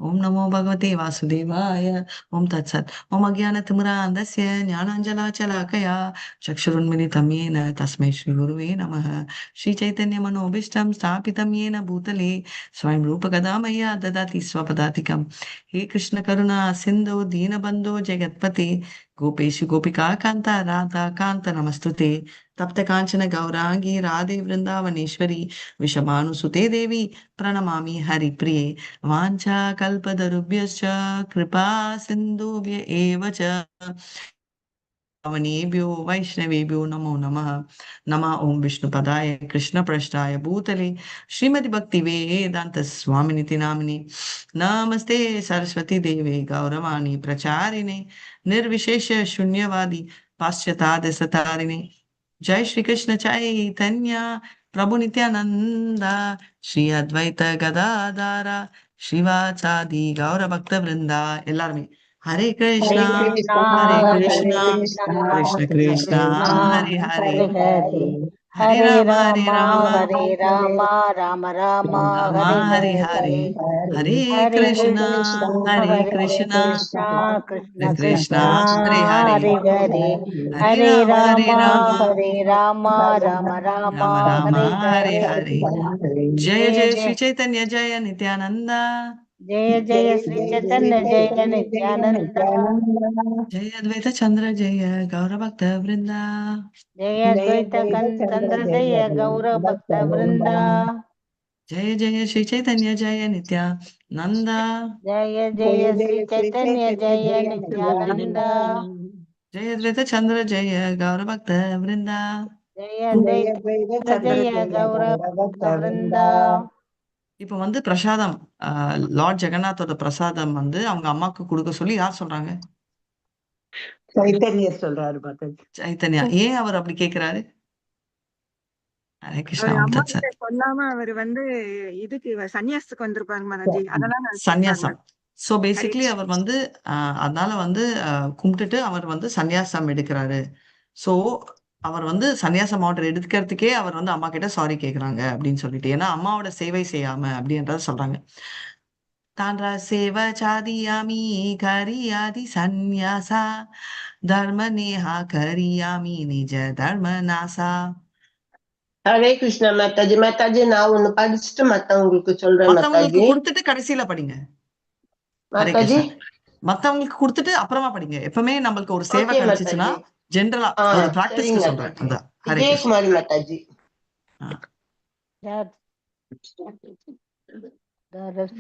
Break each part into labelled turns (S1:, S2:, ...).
S1: ओम नमो भगवते वासुदेवाय। ओम तत्सत्। ओम अज्ञानतिमिरान्धस्य ज्ञानाञ्जलाचलाकया चक्षुरुन्मिलितं येन तस्मै श्रीगुरुवे नमः। श्रीचैतन्यमनोभीष्टं स्थापितं येन भूतले स्वयं रूपकदा मह्यं ददाति स्वपदातिकं। हे कृष्ण करुणा सिन्धो दीनबन्धो जगत्पते गोपेषु गोपिका कान्ता राधा कान्त नमस्तुते। तप्त काञ्चन गौरांगी राधे वृन्दावनेश्वरी विषमानुसुते देवी प्रणमामि हरिप्रिये। वाञ्छाकल्पतरुभ्यश्च कृपा सिन्धुभ्य एव च पावनेभ्यो वैष्णवेभ्यो नमो नमः। नमः ओं विष्णुपदाय कृष्णप्रेष्ठाय भूतले श्रीमति भक्ति वेदांत स्वामिनिति नामिने नमस्ते सरस्वती देवे गौरवाणी प्रचारिणे निर्विशेष शून्यवादी पाश्चात्य सतारिणे। जय श्री कृष्ण चैतन्य प्रभु नित्यानंद श्री अद्वैत गदाधारा श्रीवासादि गौर भक्त वृंदा எல்லாருமே हरे
S2: हरे
S1: कृष्णा
S2: कृष्णा
S1: हरे
S2: हरे
S1: कृष्णा
S2: कृष्णा
S1: कृष्ण
S2: कृष्ण
S1: कृष्णा
S2: कृष्णा
S1: हरे हरे
S2: हरे हरे
S1: हरे
S2: हरे
S1: राम हरे
S2: राम
S1: राम
S2: हरे राम राम राम
S1: राम
S2: हरे
S1: हरे
S2: हरे
S1: हरे हरे
S2: हरे
S1: कृष्णा
S2: कृष्णा
S1: हरे
S2: हरे
S1: कृष्णा
S2: कृष्णा
S1: हरे
S2: कृष्ण
S1: कृष्णा
S2: कृष्णा
S1: हरे हरे
S2: हरे हरे
S1: हरे
S2: हरे
S1: राम
S2: राम
S1: राम
S2: हरे राम राम राम
S1: राम राम
S2: हरे
S1: हरे
S2: हरे
S1: हरे। जय
S2: जय
S1: जय
S2: जय
S1: श्री चैतन्य जय नित्यानंद।
S2: जय जय श्री चैतन्य जय नित्यानंद
S1: जय अद्वैत चंद्र जय गौर भक्त वृंदा।
S2: जय अद्वैत चंद्र जय गौर भक्त वृंदा
S1: जय जय श्री चैतन्य जय नित्यानंद।
S2: जय जय श्री चैतन्य जय नित्यानंद
S1: जय अद्वैत चंद्र जय गौर भक्त वृंदा।
S2: जय अद्वैत चंद्र जय गौर भक्त वृंदा
S1: இப்ப வந்து பிரசாதம் லார்ட் ஜெகநாத்தோட பிரசாதம் வந்து அவங்க அம்மாக்கு கொடுக்க சொல்லி யார் சொல்றாங்க?
S3: சைத்தன்யர் சொல்றாரு மாதாஜி.
S1: சைத்தன்யா. ஏன் அவர் அப்படி கேக்குறாரு? ஹரே கிருஷ்ணா.
S4: அவர்
S1: ஓம்
S4: அம்மா கிட்ட
S1: தத்சத்.
S4: சொல்லாம அவர் வந்து இதுக்கு சன்னியாசத்துக்கு வந்திருப்பாங்க மாதாஜி, அதனால அவர் கேட்பாங்க.
S1: சந்நியாசம். ஸோ பேசிக்கலி அவர் வந்து அதனால வந்து கும்பிட்டுட்டு அவர் வந்து சந்நியாசம் எடுக்கிறாரு. ஸோ அவர் வந்து சந்நியாசம் ஆர்டர் எடுக்கிறதுக்கே அவர் வந்து அம்மா கிட்ட சாரி கேட்குறாங்க அப்படின்னு சொல்லிட்டு. ஏன்னா அம்மாவோட சேவை செய்யாம அப்படின்றத சொல்றாங்க. தாண்டா சேவ சாதியாமி கரியாதி சந்நியாசா தர்ம நேஹா கரியாமி நிஜ தர்ம நாசா.
S3: ஹரே கிருஷ்ணா மாதாஜி. மாதாஜி நான் ஒண்ணு படிச்சுட்டு மத்தவங்களுக்கு சொல்றேன்
S1: மத்தவங்களுக்கு
S3: மாதாஜி.
S1: கொடுத்துட்டு கடைசியில படிங்க. ஹரே
S3: மாதாஜி
S1: கிருஷ்ணா. மத்தவங்களுக்கு கொடுத்துட்டு அப்புறமா படிங்க. எப்பவுமே நம்மளுக்கு ஒரு சேவை
S3: ஓகே
S1: கிடைச்சிச்சுன்னா
S3: மாதாஜி.
S1: ஜென்ரலா ஒரு
S3: சரிங்க
S1: பிராக்டிஸ்க்கு சொல்றேன்.
S3: மாதாஜி.
S1: அதான். ஹரே கிருஷ்ணா.
S3: விஜயகுமாரி மாதாஜி.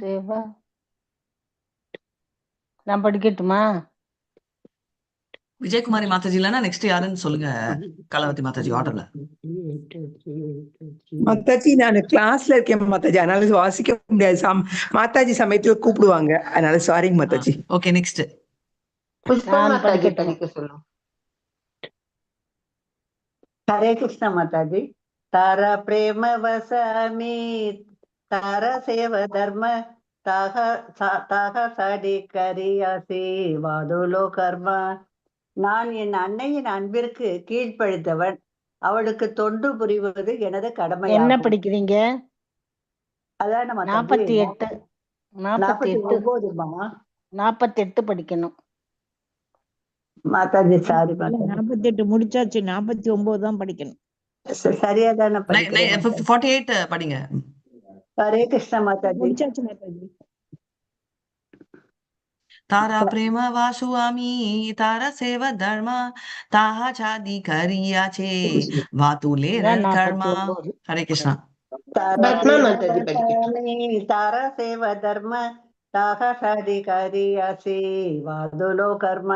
S2: சேவா நான் படிக்கட்டுமா?
S1: விஜயகுமாரி மாதாஜி இல்லைன்னா நெக்ஸ்ட் யாருன்னு சொல்லுங்க. கலாவதி மாதாஜி ஆர்டர்ல.
S5: மாதாஜி நான் கிளாஸ்ல இருக்கேன் மாதாஜி, அதனால வாசிக்க முடியாது. மாதாஜி சமயத்துல கூப்பிடுவாங்க, அதனால சாரிங்க மாதாஜி.
S1: Okay next.
S3: புஷ்பா
S2: நான்
S3: மாதாஜி
S2: படிக்கட்டுமா?
S3: படிக்க சொல்லுங்க.
S6: हरे कृष्ण माताजी। तारा प्रेम वसामी तारा सेव धर्म ताह ताह साடி கரியாசி வாதுலோ கர்மா. நான் என் அன்னையின் அன்பிற்கு கீழ்ப்படிந்தவன், அவளுக்கு தொண்டு புரிவது எனது
S2: என்ன
S6: கடமையாகும்.
S2: படிக்கிறீங்க?
S6: அதான மாதாஜி?
S2: 48
S6: 49மா?
S2: 48 படிக்கணும்
S6: மாதாஜி சாரி மாதாஜி.
S7: 48 முடிச்சாச்சு, 49 தான் படிக்கணும்.
S6: சரியா தானே படிக்கிறேன் மாதாஜி.
S1: 48 படிங்க.
S6: ஹரே கிருஷ்ண மாதாஜி.
S7: முடிச்சாச்சு மாதாஜி.
S1: तारा प्रेम वासुआमी तारा सेवा धर्म ताहा चादी करियाचे वातुले
S2: இதான்
S1: कर्मा.
S2: 49.
S1: हरे कृष्णा.
S6: तारा
S3: பத்மா
S6: प्रेम
S3: மாதாஜி படிக்கட்டும்.
S6: वसामी तारा सेव धर्म ताह சாதிகாரியாசி வாதுலோ கர்ம.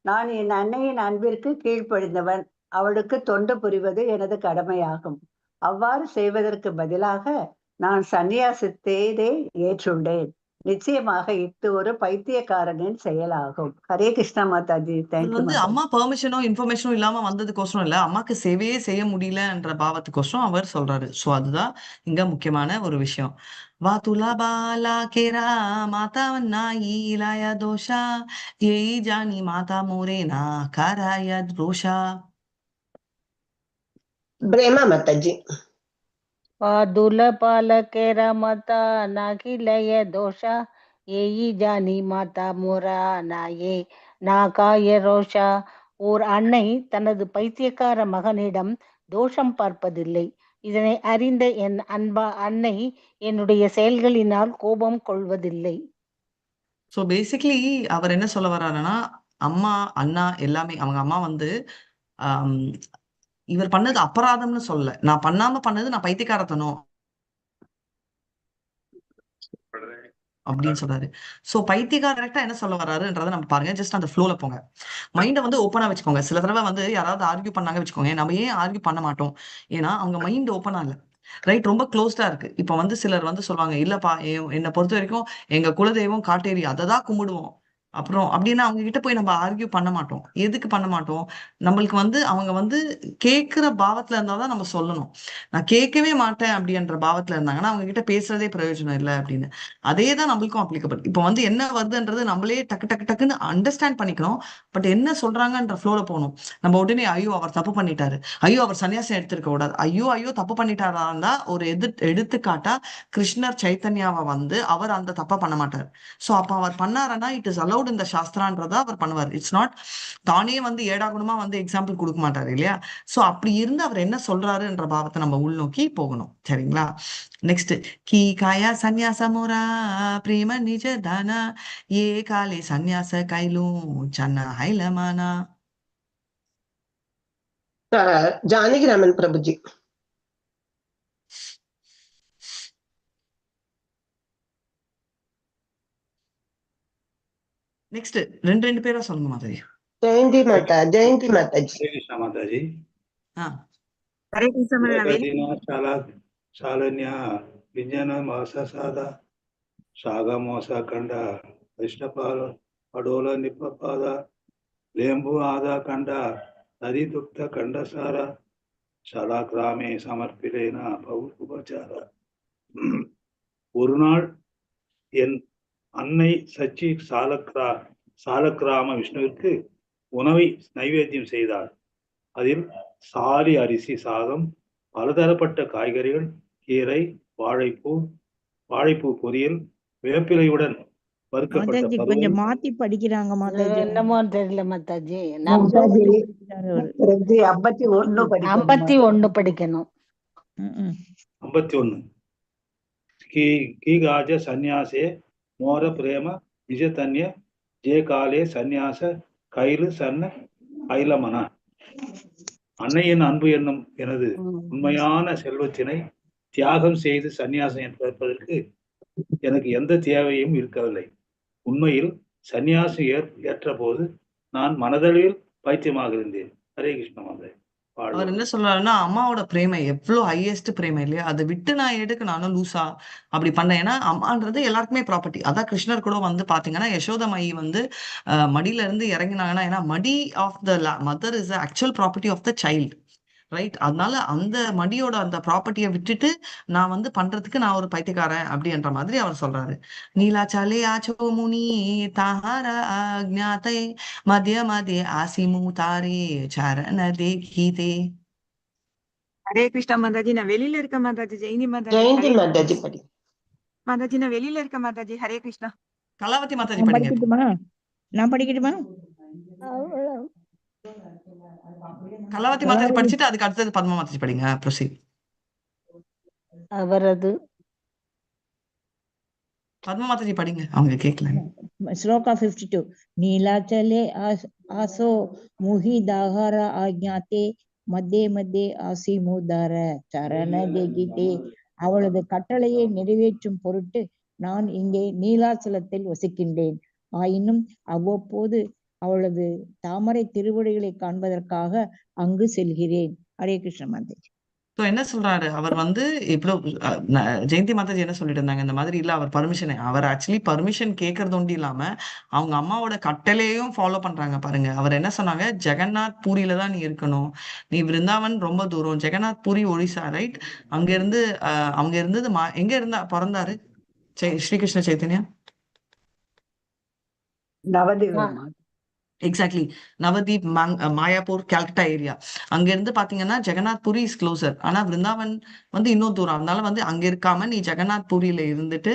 S6: நான் என் அன்னையின் அன்பிற்கு கீழ்ப்படிந்தவன், அவளுக்கு தொண்டு புரிவது எனது கடமையாகும். அவ்வாறு செய்வதற்கு பதிலாக நான் சந்நியாசத்தேதே ஏற்றுள்ளேன். நிச்சயமாக இது ஒரு பைத்தியக்காரனின் செயலாகும். ஹரே கிருஷ்ணா மாதாஜி.
S1: இது
S6: தேங்க்யூ
S1: வந்து
S6: மாதாஜி.
S1: அம்மா பெர்மிஷனோ இன்ஃபர்மேஷனோ இல்லாம வந்ததுக்கோசரம் இல்ல, அம்மாக்கு சேவையே செய்ய முடியலன்ற பாவத்துக்கோசரம் அவர் சொல்றாரு. ஸோ அதுதான் இங்க முக்கியமான ஒரு விஷயம். வாத்துலா பாலா கேரா மாதா நாயி லாயா தோஷா ஏய் ஜானி மாதா மோரே நா காராய ரோஷா.
S3: பிரேமா மாதாஜி.
S2: पादुल पालके रमता नागिलय दोषा ஏயி ஜானி மாதா மோரா நாயே நா காய ரோஷா. ஓர் அன்னை தனது பைத்தியக்கார மகனிடம் தோஷம் பார்ப்பதில்லை. இதனை அறிந்த என் அன்னை என்னுடைய செயல்களினால் கோபம் கொள்வதில்லை.
S1: ஸோ பேசிக்கலி அவர் என்ன சொல்ல வர்றாருன்னா, அம்மா அண்ணா எல்லாமே அவங்க அம்மா வந்து ஆம், இவர் பண்ணது அபராதம்னு சொல்லல. நான் பண்ணாம பண்ணது நான் பைத்தியக்காரத்தனம் அப்படின்னு சொல்றாரு. சோ பைத்தியக்கார கரெக்டா என்ன சொல்ல வர்றாருன்றதை நம்ம பாருங்க. ஜஸ்ட் அந்த ஃப்ளோல போங்க. மைண்டை வந்து ஓப்பனா வச்சுக்கோங்க. சில தடவை வந்து யாராவது ஆர்கியூ பண்ணாங்க வச்சுக்கோங்க. நம்ம ஏன் ஆர்கியூ பண்ண மாட்டோம்? ஏன்னா அவங்க மைண்ட் ஓப்பனா இல்ல. ரைட், ரொம்ப க்ளோஸ்டா இருக்கு. இப்ப வந்து சிலர் வந்து சொல்லுவாங்க, இல்லப்பா என்னை பொறுத்த வரைக்கும் எங்க குலதெய்வம் காட்டேரி, அதை தான் கும்பிடுவோம். அப்புறம் அப்படின்னா அவங்க கிட்ட போய் நம்ம ஆர்கியூ பண்ண மாட்டோம். எதுக்கு பண்ண மாட்டோம்? நம்மளுக்கு வந்து அவங்க வந்து கேட்கிற பாவத்துல இருந்தாதான் நம்ம சொல்லணும். நான் கேட்கவே மாட்டேன் அப்படின்ற பாவத்துல இருந்தாங்கன்னா அவங்க கிட்ட பேசுறதே பிரயோஜனம் இல்லை அப்படின்னு. அதே தான் நம்மளுக்கும் அப்ளிகபிள். இப்போ வந்து என்ன வருதுன்றது நம்மளே டக்கு டக்கு டக்குன்னு அண்டர்ஸ்டாண்ட் பண்ணிக்கணும். பட் என்ன சொல்றாங்கன்ற ஃப்ளோல போகணும். நம்ம உடனே ஐயோ அவர் தப்பு பண்ணிட்டாரு, ஐயோ அவர் சன்னியாசம் எடுத்திருக்க கூடாது, ஐயோ ஐயோ தப்பு பண்ணிட்டாரா இருந்தா ஒரு எடுத்துக்காட்டா கிருஷ்ணர் சைத்தன்யாவை வந்து அவர் அந்த தப்பா பண்ண மாட்டார். சோ அப்ப அவர் பண்ணாருன்னா இட் இஸ் அலௌட் இந்த சாஸ்திரான்றதா அவர் பண்ணுவார். இட்ஸ் நாட் தானே வந்து ஏடாகுணமா வந்து எக்ஸாம்பிள் கொடுக்க மாட்டாரு இல்லையா? சோ அப்படி இருந்து அவர் என்ன சொல்றாருன்ற பாவத்தை நம்ம உள்நோக்கி போகணும். சரிங்களா? நெக்ஸ்ட், கி காயா சந்நியாச முரா பிரேம நிஜ தானா ஏ காலே சந்நியாச கைலும் சன்ன ஹைலமானா.
S3: ஜானகி ராமன் பிரபுஜி.
S1: நெக்ஸ்ட் ரெண்டு பேரா சொல்லுங்க மாதாஜி.
S3: ஜெயந்தி மாதாஜி.
S8: கிருஷ்ண மாதாஜி.
S4: ஹரே கிருஷ்ண மாதாஜி.
S8: ஏகதின ಶಾಲನ್ಯ ವಿಜ್ಞಾನ ಮಾಸ ಸಾದ ಸಾಗ ಮೋಸ ಕಂಡ ಕೃಷ್ಣಪಾಲ ಪಡೋಲ ನಿಪ್ಪಪಾದ ಲೇಂಬು ಆದ ಕಂಡ ನದಿ ದುಕ್ತ ಕಂಡ ಸಾರ ಶಾಲಾಕ್ರಾಮೆ சமர்ப்பிலேன பௌபச்சார. ஒரு நாள் என் அன்னை சச்சி சாலக்கிராம விஷ்ணுவிற்கு உணவை நைவேத்தியம் செய்தார். அதில் சாலி அரிசி சாதம், பலதரப்பட்ட காய்கறிகள், கீரை, வாழைப்பூ பொரியல், வேப்பிலையுடன் வறுக்கப்பட்ட
S7: கொஞ்சம் மாத்தி படிக்கிறாங்க மாதாஜி.
S2: என்னமோ தெரியல மாதாஜி.
S6: மாதாஜி 51
S2: படிக்கணும்.
S8: 51. கீகாஜ சந்நியாசே மோர பிரேம நிஜதன்ய ஜே காலே சந்நியாச கைலு சன்ன ஐலமனா. அன்னையின் அன்பு என்னும் எனது உண்மையான செல்வத்தினை தியாகம் செய்து சந்நியாசம் ஏற்பதற்கு எனக்கு எந்த தேவையும் இருக்கவில்லை. உண்மையில் சந்நியாசம் ஏற்ற போது நான் மனதளவில் பைத்தியமாக இருந்தேன். ஹரே கிருஷ்ண மாதாஜி.
S1: அவர் என்ன சொல்றாருன்னா, அம்மாவோட பிரேமை எவ்வளவு ஹையஸ்ட் பிரேமை இல்லையா, அதை விட்டு நான் எடுக்க நானும் லூசா அப்படி பண்ணேன். ஏன்னா அம்மான்றது எல்லாருக்குமே ப்ராப்பர்ட்டி. அதான் கிருஷ்ணர் கூட வந்து பாத்தீங்கன்னா யசோதமாயி வந்து மடியில இருந்து இறங்கினாங்கன்னா, ஏன்னா மடி of the mother is actual property of the child, right? அதனால அந்த மடியோட அந்த ப்ராப்பர்ட்டியை விட்டுட்டு நான் வந்து பண்றதுக்கு நான் ஒரு பைத்தியக்காரன் அப்படின்ற மாதிரி அவர் சொல்றாரு. நீலாச்சாலே ஆச்சோ முனி தார அஜ்ஞாதை மத்திய மத்திய ஆசிமு தாரே சரண தேகிதே.
S4: ஹரே கிருஷ்ணா மாதாஜி. நான் வெளியில இருக்க மாதாஜி. ஜெயந்தி
S3: ஜெயந்தி
S4: மாதாஜி.
S3: மாதாஜி படி.
S4: மாதாஜி நான் வெளியில இருக்க மாதாஜி. ஹரே கிருஷ்ணா.
S1: கலாவதி மாதாஜி படிங்க.
S7: நான் படிக்கட்டுமா?
S1: கலாவதி மாதாஜி படிச்சுட்டு அதுக்கு அடுத்தது பத்மா மாதாஜி படிங்க. ப்ரொசீட்.
S2: அவரது
S1: பத்மா மாதாஜி படிங்க, அவங்க கேட்கல.
S7: ஸ்லோகா 52. நீலாச்சலே ஆசோ முஹி தாஹர ஆஜ்ஞாத்தே மத்திய மத்திய ஆசி மூதார சரண தேகிதே. அவளது கட்டளையை நிறைவேற்றும் பொருட்டு நான் இங்கே நீலாச்சலத்தில் வசிக்கின்றேன். ஆயினும் அவ்வப்போது அவளது தாமரை திருவடிகளை காண்பதற்காக அங்கு செல்கிறேன். ஹரே கிருஷ்ண மாதாஜி.
S1: ஸோ என்ன சொல்றாரு அவர் வந்து இப்போ ஜெயந்தி மாதாஜி என்ன சொல்லிட்டு இருந்தாங்க, இந்த மாதிரி இல்ல அவர் அவர் ஆக்சுவலி பர்மிஷன் கேட்கறது ஒண்டி இல்லாம அவங்க அம்மாவோட கட்டளையும் ஃபாலோ பண்றாங்க. பாருங்க, அவர் என்ன சொன்னாங்க, ஜெகநாத் பூரியில தான் நீ இருக்கணும், நீ விருந்தாவன் ரொம்ப தூரம், ஜெகநாத் பூரி ஒடிசா, ரைட்? அங்க இருந்து அவங்க இருந்தது எங்க இருந்தா பிறந்தாரு ஸ்ரீகிருஷ்ண சைத்தன்யா?
S6: நவதீபம்.
S1: எக்ஸாக்ட்லி. நவதீப், மாயாப்பூர், கல்கட்டா ஏரியா. அங்க இருந்து பாத்தீங்கன்னா ஜெகநாத் புரி இஸ் க்ளோசர். ஆனா விருந்தாவன் வந்து இன்னும் தூரம். அதனால வந்து அங்க இருக்காம நீ ஜெகநாத் புரியில இருந்துட்டு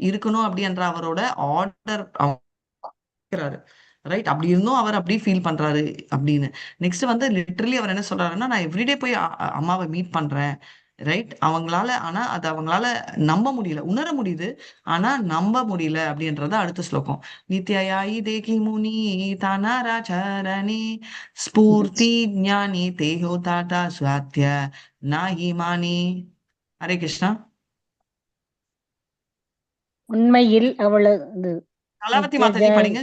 S1: இருக்கணும் அப்படின்ற அவரோட ஆர்டர் ரைட். அப்படி இருந்தும் அவர் அப்படி ஃபீல் பண்றாரு அப்படின்னு. நெக்ஸ்ட் வந்து லிட்டரலி அவர் என்ன சொல்றாருன்னா, நான் எவ்ரிடே போய் அம்மாவை மீட் பண்றேன். ரைட். ஆனா அது அவங்களால நம்ப முடியல. உணர முடியுது, ஆனா நம்ப முடியல அப்படின்றத அடுத்த ஸ்லோகம். நித்யயாயி தேகி முனி தானாராச்சரணி ஸ்பூர்த்தி ஞானி தேஹோ தாட்டா சுவாத்திய நாஹி மானி. ஹரே கிருஷ்ணா.
S2: உண்மையில் அவளது
S1: கலாவதி மாதாஜி
S2: நித்யஜாய்
S1: படிங்க.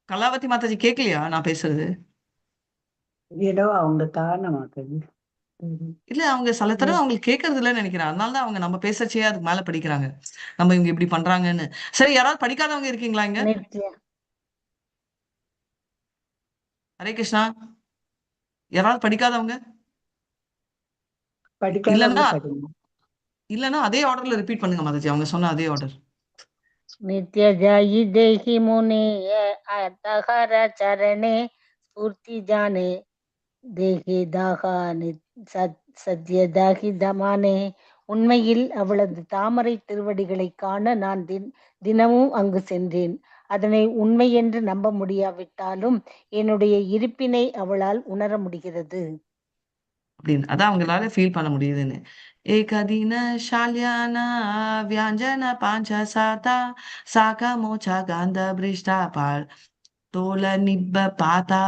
S1: கலாவதி மாதாஜி கேட்கலையா நான் பேசுறது?
S6: ஏதோ அவங்க காரணமாக்குது.
S1: இல்ல அவங்க சில தடவை அவங்களுக்கு கேட்கறது இல்லைன்னு நினைக்கிறேன். அதனாலதான் அவங்க நம்ம பேசச்சே அதுக்கு மேல படிக்கிறாங்க. நம்ம இவங்க இப்படி பண்றாங்கன்னு. சரி, யாராவது படிக்காதவங்க இருக்கீங்களா இங்க?
S2: நித்ய
S1: ஹரே கிருஷ்ணா. யாராவது படிக்காதவங்க?
S6: படிக்காதவங்க
S1: இல்லன்னா
S6: படிங்க.
S1: இல்லன்னா அதே ஆர்டர்ல ரிப்பீட் பண்ணுங்க மாதாஜி, அவங்க சொன்ன அதே ஆர்டர்.
S2: नित्यजायि देहि मुने अतहर चरणे स्फूर्ति जाने देहि दाहा सद्य दाहि दमाने. உண்மையில் அவளது தாமரை திருவடிகளை காண நான் தினமும் அங்கு சென்றேன். அதனை உண்மை என்று நம்ப முடியாவிட்டாலும் என்னுடைய இருப்பினை அவளால் உணர முடிகிறது
S1: அப்படின்னு அதான் அவங்களால ஃபீல் பண்ண முடியுதுன்னு. ஏகதின ஷால்யானா வியாஞ்சன பாஞ்ச சாதா சாக மோச்சா காந்த பிரிஷ்டா பால் தோல நிப்ப பாதா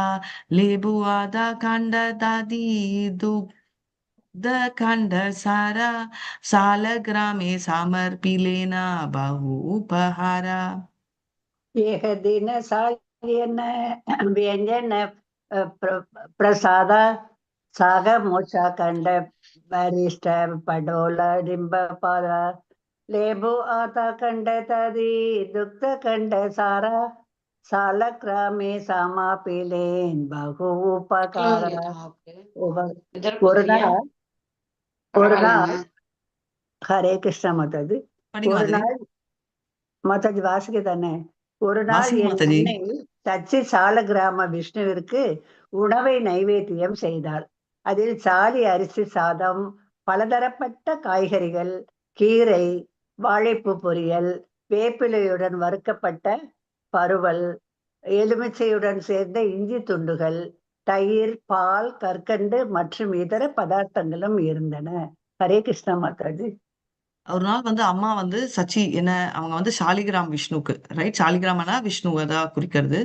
S1: லேபுவாத கண்ட தாதி த கண்ட சாரா சால கிராமே சமர்பிலேன பஹு உபஹாரா.
S6: ஏகதின சாயன व्यंजन प्रसाद साग मोचा कंड बरिष्ठ पडोल डिंब पाद लेबु आता कंड तदी दुक्त कंड सारा सालक्रामे सामा पिलेन बहु उपकार. ஒரு நாள் ஹரே கிருஷ்ண மாதாஜி.
S1: படிங்க
S6: ஒரு
S1: மாதாஜி.
S6: நாள் மாதாஜி வாசிக்க தானே. ஒரு நாள்
S1: வாசிங்க
S6: என்
S1: மாதாஜி.
S6: அன்னை தச்சி சால கிராம விஷ்ணுவிற்கு உணவை நைவேத்தியம் செய்தாள். அதில் சாலி அரிசி சாதம், பலதரப்பட்ட காய்கறிகள், கீரை, வாழைப்பூ பொரியல், வேப்பிலையுடன் வறுக்கப்பட்ட பருவல், எலுமிச்சையுடன் சேர்ந்த இஞ்சி துண்டுகள், தயிர், பால், கற்கண்டு மற்றும் இதர பதார்த்தங்களும் இருந்தன. ஹரே கிருஷ்ணா மாதாஜி.
S1: ஒரு நாள் வந்து அம்மா வந்து சச்சி என்ன அவங்க வந்து சாலிகிராம் விஷ்ணுக்கு, ரைட். சாலிகிராமனா விஷ்ணுவை தான் குறிக்கிறது.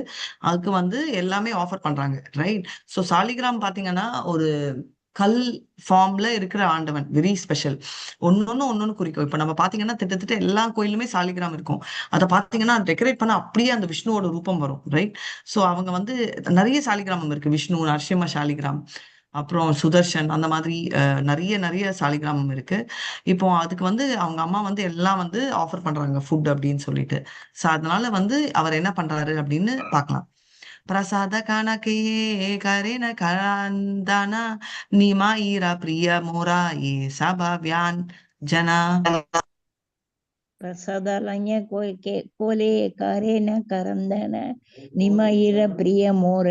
S1: அதுக்கு வந்து எல்லாமே ஆஃபர் பண்றாங்க, ரைட். ஸோ சாலிகிராம் பாத்தீங்கன்னா ஒரு கல் ஃபார்ம்ல இருக்கிற ஆண்டவன், வெரி ஸ்பெஷல். ஒன்னொன்னு குறிக்கும். இப்ப நம்ம பாத்தீங்கன்னா திட்டத்தட்ட எல்லா கோயிலுமே சாலிகிராம் இருக்கும். அதை பாத்தீங்கன்னா டெக்கரேட் பண்ண அப்படியே அந்த விஷ்ணுவோட ரூபம் வரும், ரைட். ஸோ அவங்க வந்து நிறைய சாலிகிராமம் இருக்கு. விஷ்ணு, நரசிம்ம சாலிகிராம், அப்புறம் சுதர்ஷன், அந்த மாதிரி நிறைய நிறைய சாலிகிராமம் இருக்கு. இப்போ அதுக்கு வந்து அவங்க அம்மா வந்து எல்லாம் வந்து ஆஃபர் பண்றாங்க ஃபுட் அப்படின்னு சொல்லிட்டு. ஸோ அதனால வந்து அவர் என்ன பண்றாரு அப்படின்னு பார்க்கலாம். பிரசாத கணக்கையே கரேன கராந்தானா நிமா ஈரா பிரிய மோரா ஏ சபாவியான் ஜனா.
S7: பிரசாதாலய கோலே கரேன கரந்தன நிமயிர பிரிய மோர.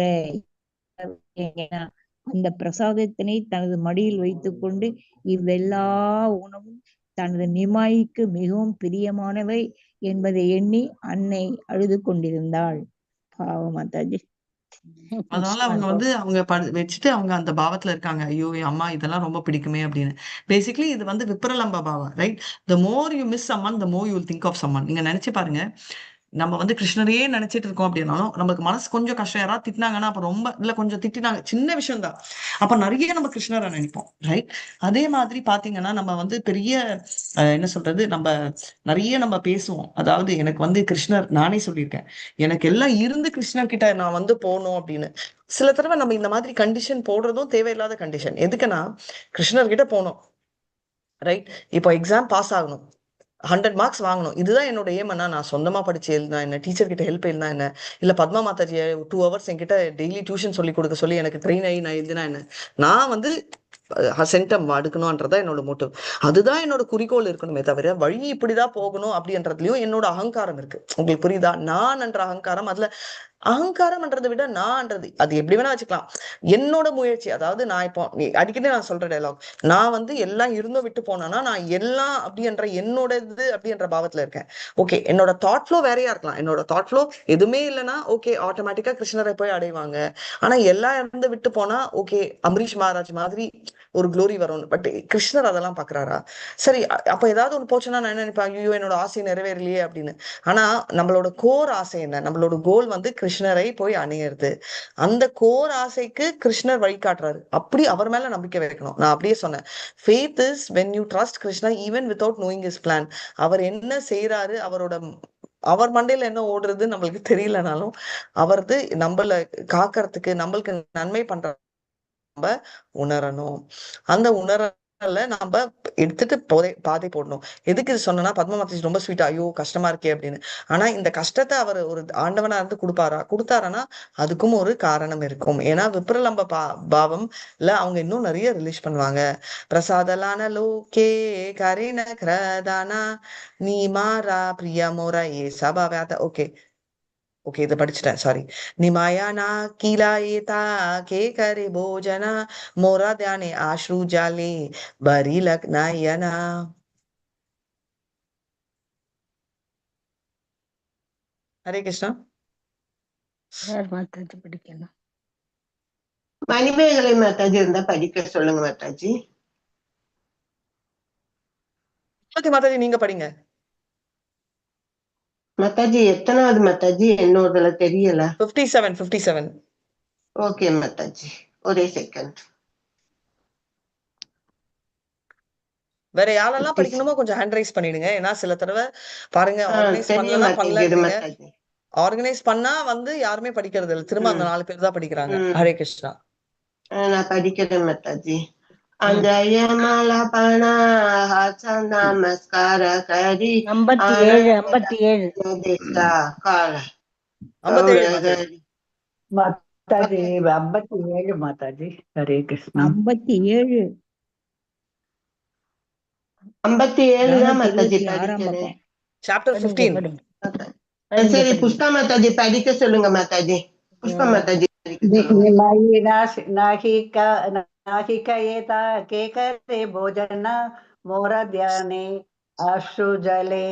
S7: அந்த பிரசாதத்தினை தனது மடியில் வைத்துக்கொண்டு இவ்வெல்லா உணவும் தனது நிமாய்க்கு மிகவும் பிரியமானவை என்பதை எண்ணி அன்னை அழுது கொண்டிருந்தாள். பாவம் மாதாஜி.
S1: அதனால அவங்க வந்து அவங்க வச்சுட்டு அவங்க அந்த பாவத்துல இருக்காங்க. ஐயோ என் அம்மா இதெல்லாம் ரொம்ப பிடிக்குமே அப்படின்னு. பேசிக்கலி இது வந்து விப்ரலம்ப பாவம், right. The more you miss someone the more you will think of someone. நீங்க நினைச்சு பாருங்க, நம்ம வந்து கிருஷ்ணரையே நினைச்சிட்டு இருக்கோம் அப்படின்னாலும் நமக்கு மனசு கொஞ்சம் கஷ்டம். யாராவது திட்டினாங்கன்னா அப்ப ரொம்ப இல்ல, கொஞ்சம் திட்டினாங்க, சின்ன விஷயம் தான், அப்ப நிறைய நம்ம கிருஷ்ணரை நினைப்போம், ரைட். அதே மாதிரி பாத்தீங்கன்னா நம்ம வந்து பெரிய என்ன சொல்றது, நம்ம நிறைய நம்ம பேசுவோம். அதாவது எனக்கு வந்து கிருஷ்ணர், நானே சொல்லியிருக்கேன், எனக்கு எல்லாம் இருந்து கிருஷ்ணர் கிட்ட நான் வந்து போகணும் அப்படின்னு. சில தடவை நம்ம இந்த மாதிரி கண்டிஷன் போடுறதும் தேவையில்லாத கண்டிஷன். எதுக்குன்னா கிருஷ்ணர் கிட்ட போகணும், ரைட். இப்போ எக்ஸாம் பாஸ் ஆகணும், 100 மார்க்ஸ் வாங்கணும், இதுதான் என்னோட ஏமன்னா நான் சொந்தமா படிச்சு எழுதினா என்ன, டீச்சர் கிட்ட ஹெல்ப் எழுதினா என்ன, இல்ல பத்மா மாதாஜி 2 hours என்கிட்ட டெய்லி டியூஷன் சொல்லி கொடுக்க சொல்லி எனக்கு ட்ரெயின் ஆகி நான் எழுதினா என்ன, நான் வந்து சென்டம் அடுக்கணும்ன்றதா என்னோட மோட்டிவ். அதுதான் என்னோட குறிக்கோள் இருக்கணுமே தவிர வழி இப்படிதான் போகணும் அப்படின்றதுலயும் என்னோட அகங்காரம் இருக்கு. உங்களுக்கு புரியுதா? நான் என்ற அகங்காரம், அதுல அகங்காரம்ன்றதை விட நான்ன்றது அது எப்படி வேணா வச்சுக்கலாம். என்னோட முயற்சி, அதாவது நான் இப்போ அடிக்கடி நான் சொல்ற டைலாக், நான் வந்து எல்லாம் இருந்தும் விட்டு போனேன்னா நான் எல்லாம் அப்படின்ற என்னோட இது அப்படின்ற பாவத்துல இருக்கேன். ஓகே, என்னோட தாட் ஃப்ளோ வேறையா இருக்கலாம். என்னோட தாட் ஃப்ளோ எதுவுமே இல்லைன்னா ஓகே ஆட்டோமேட்டிக்கா கிருஷ்ணரை போய் அடைவாங்க. ஆனா எல்லாம் இருந்து விட்டு போனா ஓகே அம்பரீஷ் மகாராஜ் மாதிரி ஒரு க்ளோரி வரும். பட் கிருஷ்ணர் அதெல்லாம் பாக்குறாரா? சரி, அப்ப ஏதாவது ஒண்ணு போச்சுன்னா நான் என்ன நினைப்பேன், ஐயோ என்னோட ஆசை நிறைவேறலையே அப்படின்னு. ஆனா நம்மளோட கோர் ஆசை என்ன? நம்மளோட கோல் வந்து கிருஷ்ணரை போய் அணையிறது. அந்த கோர் ஆசைக்கு கிருஷ்ணர் வழிகாட்டுறாரு. அப்படி அவர் மேல நம்பிக்கை வைக்கணும். நான் அப்படியே சொன்னேன், faith is when you trust Krishna even without knowing his plan. அவர் என்ன செய்யறாரு, அவர் மண்டையில என்ன ஓடுறது நம்மளுக்கு தெரியலனாலும் அவரது நம்மள காக்கறதுக்கு, நம்மளுக்கு நன்மை பண்ற நம்ம உணரணும். அந்த உணரல நம்ம எடுத்துட்டு பாதை போடணும். எதுக்கு இது சொன்னா, பத்மா மாதாஜி ரொம்ப ஸ்வீட்டா, ஐயோ கஷ்டமா இருக்கே அப்படின்னு. ஆனா இந்த கஷ்டத்தை அவர் ஒரு ஆண்டவனா இருந்து கொடுத்தாரானா அதுக்கும் ஒரு காரணம் இருக்கும். ஏன்னா விப்ரலம்ப பாவம்ல அவங்க இன்னும் நிறைய ரிலீஸ் பண்ணுவாங்க. பிரசாதலான லோகே கரின கிரதானா நீ மாறா பிரியா மோரா ஏ சபா வேத. ஓகே இதை படிச்சுட்டேன், சாரி. நிமாயானா கீலா ஏதா கே கரே போஜனா மோரா தியானே ஆஷ்ரு ஜாலே பரி லக்னயனா. ஹரே கிருஷ்ணா.
S2: யார் மாதாஜி படிக்கணும்?
S3: மணிமேகலை மாதாஜி இருந்தா படிக்க சொல்லுங்க மாதாஜி.
S1: மாதாஜி நீங்க படிங்க.
S3: மாதாஜி எத்தனாவது மாதாஜி? என்னோடதுல தெரியல.
S1: 57.
S3: ஓகே மாதாஜி, ஒரே செகண்ட்.
S1: வேற யாரெல்லாம் படிக்கணுமோ கொஞ்சம் ஹேண்ட் ரைஸ் பண்ணிடுங்க. ஏன்னா சில தடவை பாருங்க, ஆர்கனைஸ் பண்ணலன்றீங்க. ஆர்கனைஸ் பண்ணா வந்து யாருமே படிக்கிறது இல்லை, திரும்ப அந்த 4 பேர் தான் படிக்கிறாங்க. ஹரே கிருஷ்ணா.
S3: நான் படிக்கிறேன் மாதாஜி. அந்தயமலபண நமஸ்கார கரி
S2: 57
S6: மாதாஜி 57 மாதாஜி. ஹரே கிருஷ்ணா.
S7: 57
S3: தான் மாதாஜி படிக்கிறேன்.
S1: சாப்டர் 15.
S3: சரி, புஷ்பா மாதாஜி படிக்க சொல்லுங்க மாதாஜி. புஷ்பா மாதாஜி
S6: நாஹிகயேதா கேகரே போஜன மோர தியானே அஸ்ரு ஜலே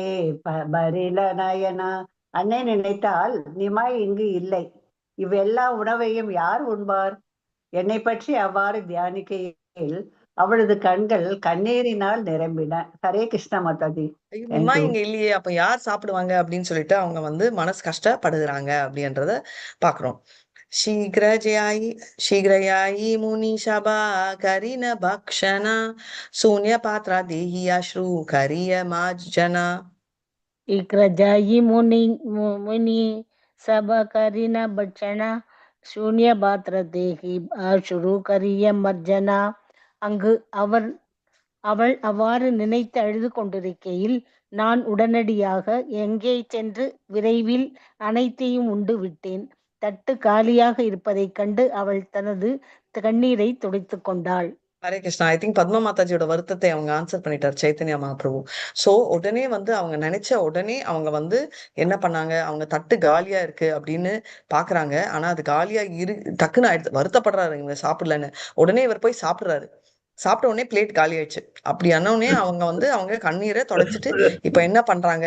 S6: பரில நயனா. அன்னை நினைத்தால் நிமாய் இங்கு இல்லை, இவ்வெல்லா உணவையும் யார் உண்பார்? என்னை பற்றி அவ்வாறு தியானிக்கையில் அவளது கண்கள் கண்ணீரினால் நிரம்பின. ஹரே கிருஷ்ணா மாதாஜி.
S1: நிமா இங்க இல்லையே, அப்ப யார் சாப்பிடுவாங்க அப்படின்னு சொல்லிட்டு அவங்க வந்து மனசு கஷ்டப்படுகிறாங்க அப்படின்றத பாக்குறோம். शीघ्रयायी मुनि सभा करिन भक्षणा शून्य पात्रा देहि अश्रु करिय मार्जना.
S2: शीघ्रयायी मुनि सभा करिन भक्षणा शून्य पात्रा देहि अश्रु करिय मर्जना. அங்கு அவள் அவ்வாறு நினைத்து அழுது கொண்டிருக்கையில் நான் உடனடியாக எங்கே சென்று விரைவில் அனைத்தையும் உண்டு விட்டேன். தட்டு காலியாக இருப்பதை கண்டு அவள் தனது கண்ணீரை துடைத்துக் கொண்டாள்.
S1: ஹரே கிருஷ்ணா. ஐ திங்க் பத்மா மாதாஜியோட வருத்தத்தை அவங்க ஆன்சர் பண்ணிட்டார் சைத்தன்யா மகாபிரபு. சோ உடனே வந்து அவங்க நினைச்ச உடனே அவங்க வந்து என்ன பண்ணாங்க, அவங்க தட்டு காலியா இருக்கு அப்படின்னு பாக்குறாங்க. ஆனா அது காலியா டக்குன்னு ஆயிடுச்சு. வருத்தப்படுறாரு இவங்க சாப்பிடலன்னு. உடனே இவர் போய் சாப்பிடுறாரு. சாப்பிட்ட உடனே பிளேட் காலி ஆயிடுச்சு. அப்படி ஆனோடனே அவங்க வந்து அவங்க கண்ணீரை தொடச்சிட்டு இப்ப என்ன பண்றாங்க